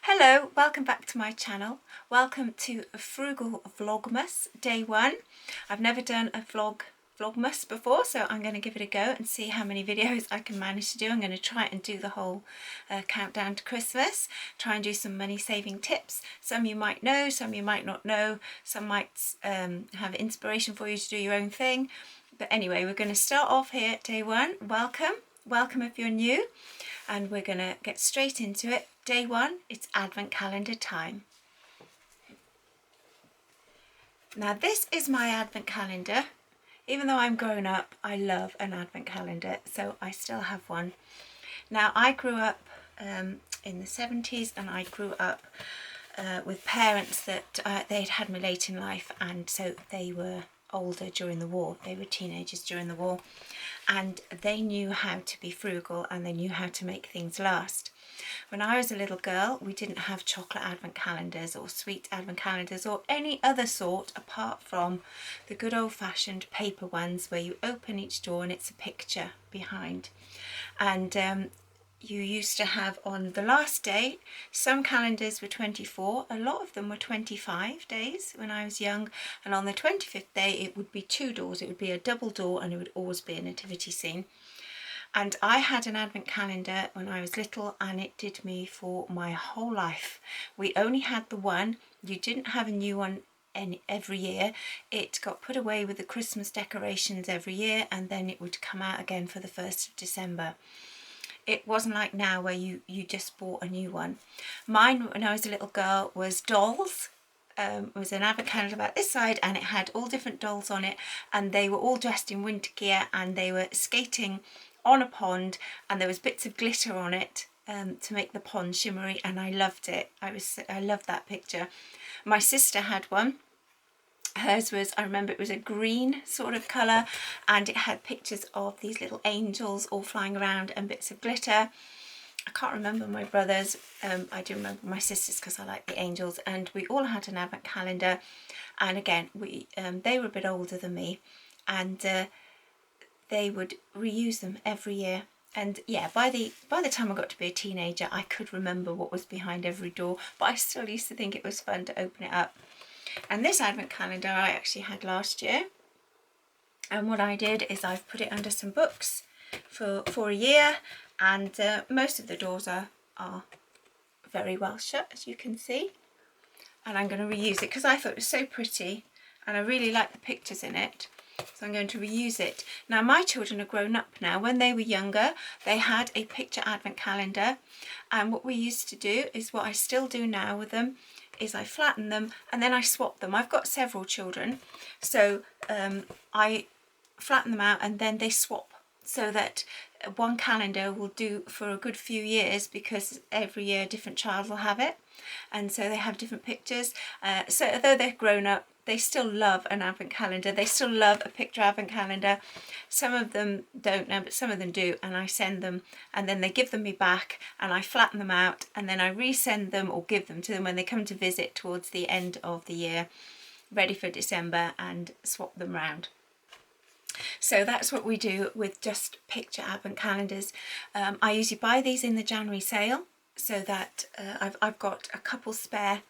Hello, welcome back to my channel. Welcome to Frugal Vlogmas Day 1. I've never done a Vlogmas before, so I'm going to give it a go and see how many videos I can manage to do. I'm going to try and do the whole countdown to Christmas, try and do some money saving tips. Some you might know, some you might not know, some might have inspiration for you to do your own thing. But anyway, we're going to start off here at Day 1. Welcome if you're new, and we're going to get straight into it. Day 1, it's Advent calendar time. Now this is my Advent calendar. Even though I'm grown up, I love an Advent calendar, so I still have one. Now I grew up in the 70s, and I grew up with parents that they'd had me late in life, and so they were older during the war. They were teenagers during the war, and they knew how to be frugal and they knew how to make things last. When I was a little girl, we didn't have chocolate Advent calendars or sweet Advent calendars or any other sort apart from the good old-fashioned paper ones where you open each door and it's a picture behind. And you used to have on the last day, some calendars were 24, a lot of them were 25 days when I was young, and on the 25th day it would be two doors, it would be a double door, and it would always be a nativity scene. And I had an Advent calendar when I was little, and it did me for my whole life. We only had the one. You didn't have a new one every year. It got put away with the Christmas decorations every year, and then it would come out again for the 1st of December. It wasn't like now where you just bought a new one. Mine, when I was a little girl, was dolls. It was an Advent calendar about this side, and it had all different dolls on it, and they were all dressed in winter gear, and they were skating on a pond, and there was bits of glitter on it to make the pond shimmery, and I loved it. I loved that picture. My sister had one. Hers was, I remember it was a green sort of colour, and it had pictures of these little angels all flying around and bits of glitter. I can't remember my brother's. I do remember my sister's because I like the angels, and we all had an Advent calendar. And again, they were a bit older than me, and they would reuse them every year. And yeah, by the time I got to be a teenager, I could remember what was behind every door, but I still used to think it was fun to open it up. And this Advent calendar I actually had last year, and what I did is I've put it under some books for a year, and most of the doors are very well shut, as you can see. And I'm going to reuse it because I thought it was so pretty, and I really like the pictures in it. So I'm going to reuse it. Now my children are grown up now. When they were younger, they had a picture Advent calendar, and what we used to do is what I still do now with them is I flatten them and then I swap them. I've got several children, so I flatten them out and then they swap, so that one calendar will do for a good few years, because every year a different child will have it, and so they have different pictures. So although they're grown up, they still love an Advent calendar. They still love a picture Advent calendar. Some of them don't know, but some of them do, and I send them, and then they give them me back, and I flatten them out, and then I resend them or give them to them when they come to visit towards the end of the year, ready for December, and swap them round. So that's what we do with just picture Advent calendars. I usually buy these in the January sale, so that I've got a couple spare,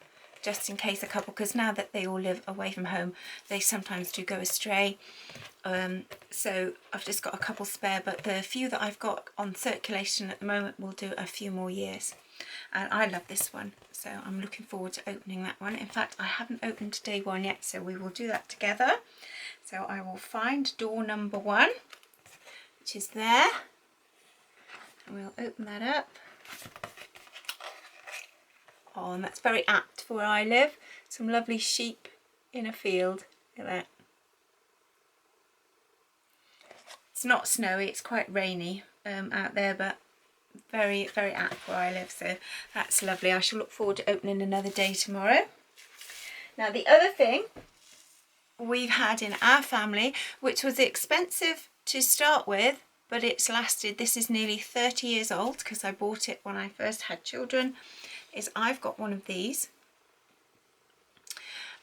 just in case a couple, because now that they all live away from home, they sometimes do go astray. So I've just got a couple spare, but the few that I've got on circulation at the moment will do a few more years. And I love this one, so I'm looking forward to opening that one. In fact, I haven't opened Day 1 yet, so we will do that together. So I will find door number 1, which is there, and we'll open that up. Oh, and that's very apt for where I live. Some lovely sheep in a field. Look at that. It's not snowy, it's quite rainy out there, but very, very apt where I live. So that's lovely. I shall look forward to opening another day tomorrow. Now the other thing we've had in our family, which was expensive to start with, but it's lasted, this is nearly 30 years old because I bought it when I first had children, is I've got one of these,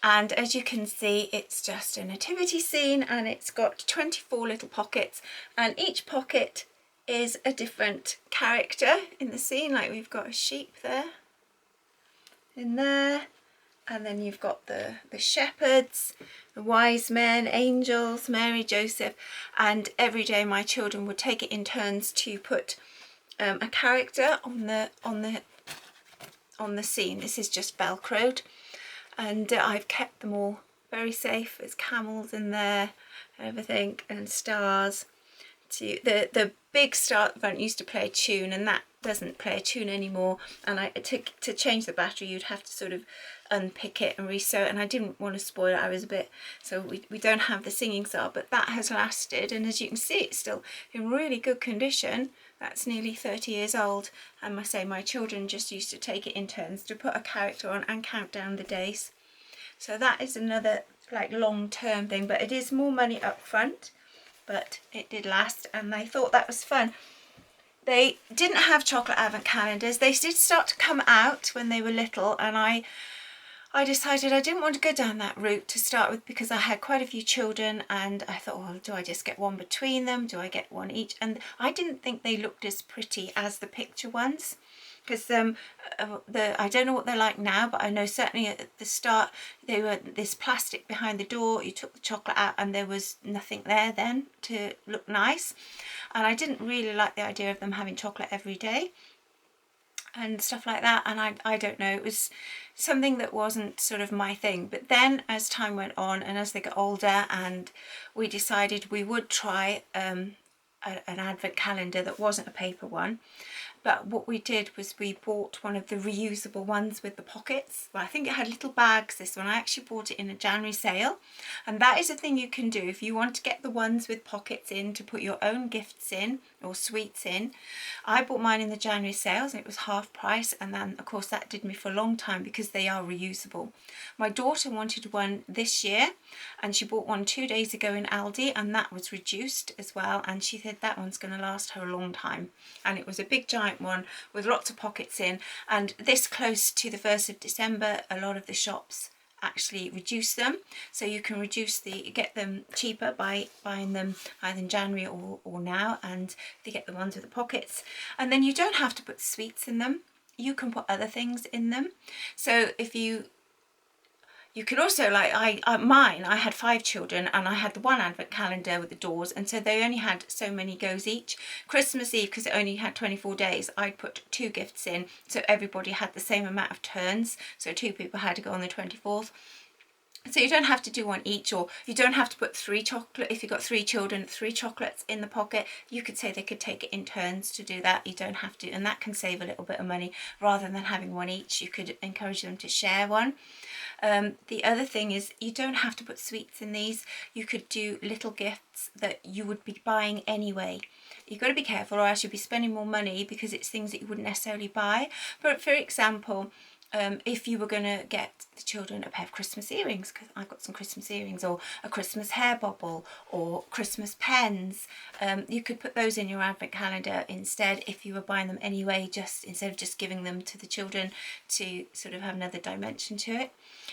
and as you can see, it's just a nativity scene, and it's got 24 little pockets, and each pocket is a different character in the scene. Like we've got a sheep there, in there. And then you've got the shepherds, the wise men, angels, Mary, Joseph, and every day my children would take it in turns to put a character on the scene. This is just velcroed, and I've kept them all very safe. There's camels in there, and everything, and stars. The big star at the front used to play a tune, and that doesn't play a tune anymore. And to change the battery, you'd have to sort of unpick it and resew it, and I didn't want to spoil it. I was a bit, so we don't have the singing star, but that has lasted, and as you can see, it's still in really good condition. That's nearly 30 years old, and I say my children just used to take it in turns to put a character on and count down the days. So that is another like long-term thing, but it is more money up front, but it did last, and they thought that was fun. They didn't have chocolate advent calendars. They did start to come out when they were little, and I decided I didn't want to go down that route to start with, because I had quite a few children, and I thought, well, do I just get one between them? Do I get one each? And I didn't think they looked as pretty as the picture ones, because I don't know what they're like now, but I know certainly at the start they were this plastic behind the door. You took the chocolate out and there was nothing there then to look nice, and I didn't really like the idea of them having chocolate every day and stuff like that, and I don't know, it was something that wasn't sort of my thing. But then as time went on and as they got older, and we decided we would try an advent calendar that wasn't a paper one. But what we did was we bought one of the reusable ones with the pockets. Well, I think it had little bags, this one. I actually bought it in a January sale. And that is a thing you can do if you want to get the ones with pockets in to put your own gifts in or sweets in. I bought mine in the January sales and it was half price. And then, of course, that did me for a long time because they are reusable. My daughter wanted one this year and she bought one 2 days ago in Aldi, and that was reduced as well. And she said that one's going to last her a long time. And it was a big giant one with lots of pockets in, and this close to the 1st of December a lot of the shops actually reduce them, so you can get them cheaper by buying them either in January or now, and they get the ones with the pockets, and then you don't have to put sweets in them. You can put other things in them. So if you can also, like I had 5 children and I had the one advent calendar with the doors, and so they only had so many goes each. Christmas Eve, because it only had 24 days, I put 2 gifts in, so everybody had the same amount of turns, so 2 people had to go on the 24th. So you don't have to do one each, or you don't have to put 3 chocolate. If you've got 3 children, 3 chocolates in the pocket, you could say they could take it in turns to do that. You don't have to, and that can save a little bit of money. Rather than having one each, you could encourage them to share one. The other thing is you don't have to put sweets in these. You could do little gifts that you would be buying anyway. You've got to be careful, or else you'll be spending more money because it's things that you wouldn't necessarily buy. But for example, if you were going to get the children a pair of Christmas earrings, because I've got some Christmas earrings, or a Christmas hair bobble, or Christmas pens, you could put those in your advent calendar instead if you were buying them anyway, just instead of just giving them to the children to sort of have another dimension to it.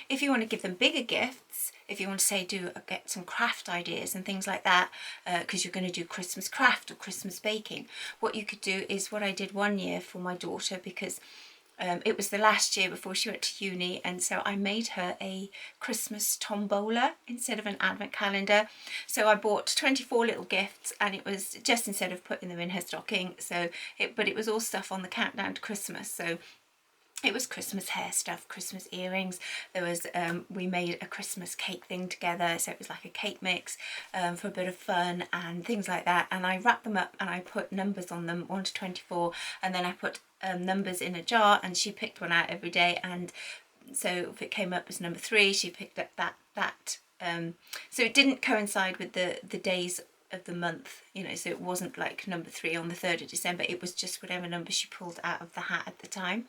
If you want to give them bigger gifts, if you want to say get some craft ideas and things like that, because you're going to do Christmas craft or Christmas baking, what you could do is what I did one year for my daughter, because it was the last year before she went to uni, and so I made her a Christmas tombola instead of an advent calendar. So I bought 24 little gifts, and it was just instead of putting them in her stocking, but it was all stuff on the countdown to Christmas. So it was Christmas hair stuff, Christmas earrings. There was we made a Christmas cake thing together, so it was like a cake mix for a bit of fun and things like that. And I wrapped them up and I put numbers on them, 1 to 24, and then I put numbers in a jar, and she picked one out every day. And so if it came up as number 3, she picked up that. So it didn't coincide with the days of the month, you know, so it wasn't like number 3 on the 3rd of December, it was just whatever number she pulled out of the hat at the time.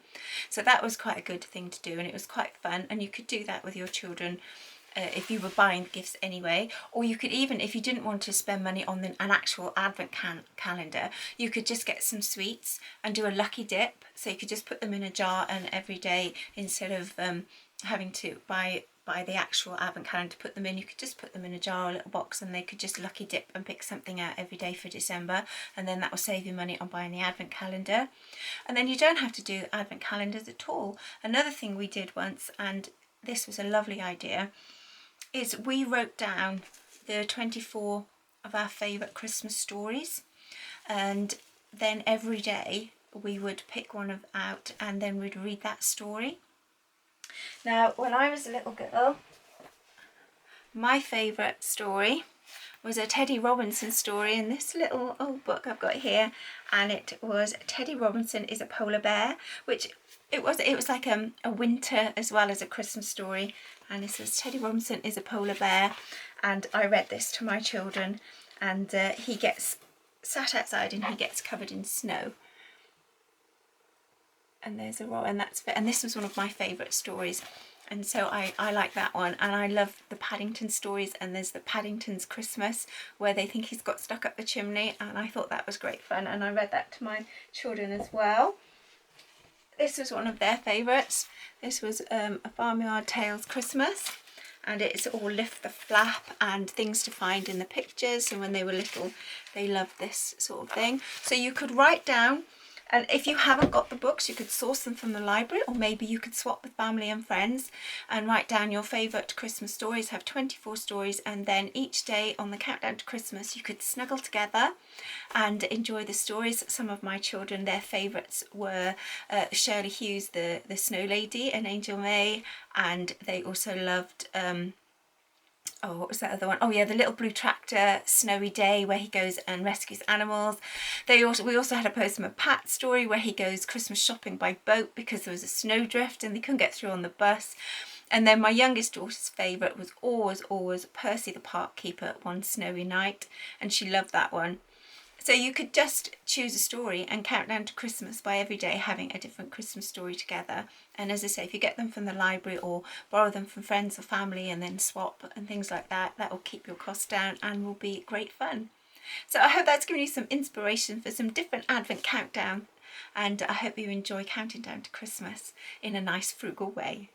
So that was quite a good thing to do, and it was quite fun, and you could do that with your children if you were buying gifts anyway. Or you could even, if you didn't want to spend money on an actual advent calendar, you could just get some sweets and do a lucky dip. So you could just put them in a jar, and every day, instead of having to buy buy the actual advent calendar to put them in. You could just put them in a jar or a little box, and they could just lucky dip and pick something out every day for December, and then that will save you money on buying the advent calendar. And then you don't have to do advent calendars at all. Another thing we did once, and this was a lovely idea, is we wrote down the 24 of our favourite Christmas stories, and then every day we would pick one out and then we'd read that story. Now, when I was a little girl, my favourite story was a Teddy Robinson story in this little old book I've got here, and it was Teddy Robinson is a Polar Bear, which it was like a winter as well as a Christmas story, and this was Teddy Robinson is a Polar Bear, and I read this to my children, and he gets sat outside and he gets covered in snow. And there's a roll, and this was one of my favourite stories, and so I like that one. And I love the Paddington stories, and there's the Paddington's Christmas where they think he's got stuck up the chimney, and I thought that was great fun, and I read that to my children as well. This was one of their favourites. This was a Farmyard Tales Christmas, and it's all lift the flap and things to find in the pictures, and when they were little they loved this sort of thing. So you could write down, and if you haven't got the books, you could source them from the library, or maybe you could swap with family and friends and write down your favourite Christmas stories, have 24 stories, and then each day on the countdown to Christmas you could snuggle together and enjoy the stories. Some of my children, their favourites were Shirley Hughes, the Snow Lady, and Angel May, and they also loved oh, what was that other one? Oh yeah, the Little Blue Tractor, Snowy Day, where he goes and rescues animals. We also had a Postman Pat story where he goes Christmas shopping by boat because there was a snowdrift and they couldn't get through on the bus. And then my youngest daughter's favourite was always Percy the Park Keeper, One Snowy Night, and she loved that one. So you could just choose a story and count down to Christmas by every day having a different Christmas story together. And as I say, if you get them from the library or borrow them from friends or family and then swap and things like that, that will keep your costs down and will be great fun. So I hope that's given you some inspiration for some different Advent countdown, and I hope you enjoy counting down to Christmas in a nice frugal way.